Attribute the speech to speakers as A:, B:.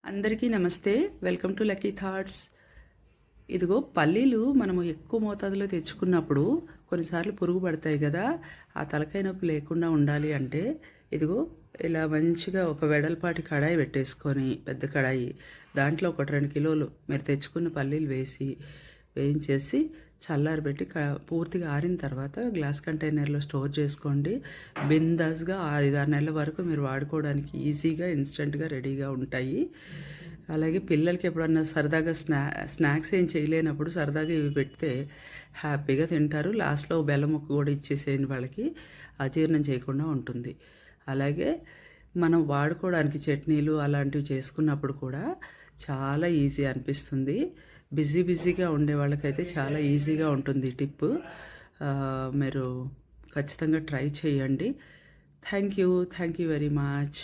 A: అందరికీ నమస్తే. Welcome to lucky thoughts. ఇదిగో పల్లీలు మనము ఎక్కువ మోతాదులో తెచ్చుకున్నప్పుడు కొన్నిసార్లు పురుగు పడతాయి కదా. ఆ తలకాయ నొప్పి లేకుండా ఉండాలి అంటే ఇదిగో ఇలా మంచిగా ఒక వెడల్పాటి కడాయి పెట్టేసుకొని, పెద్ద కడాయి, దాంట్లో 1-2 కిలోలు మీరు తెచ్చుకున్న పల్లీలు వేయించేసి చల్లారబెట్టి పూర్తిగా ఆరిన తర్వాత గ్లాస్ కంటైనర్లో స్టోర్ చేసుకోండి. బిందాస్గా 5-6 నెలల వరకు మీరు వాడుకోవడానికి ఈజీగా ఇన్స్టెంట్గా రెడీగా ఉంటాయి. అలాగే పిల్లలకి ఎప్పుడన్నా సరదాగా స్నాక్స్ ఏం చేయలేనప్పుడు సరదాగా ఇవి పెడితే హ్యాపీగా తింటారు. లాస్ట్లో బెల్లం ముక్క కూడా ఇచ్చేసేయండి, వాళ్ళకి అజీర్ణం చేయకుండా ఉంటుంది. అలాగే మనం వాడుకోవడానికి చట్నీలు అలాంటివి చేసుకున్నప్పుడు కూడా చాలా ఈజీ అనిపిస్తుంది. బిజీగా ఉండే వాళ్ళకైతే చాలా ఈజీగా ఉంటుంది ఈ టిప్. మీరు ఖచ్చితంగా ట్రై చేయండి. Thank you very much.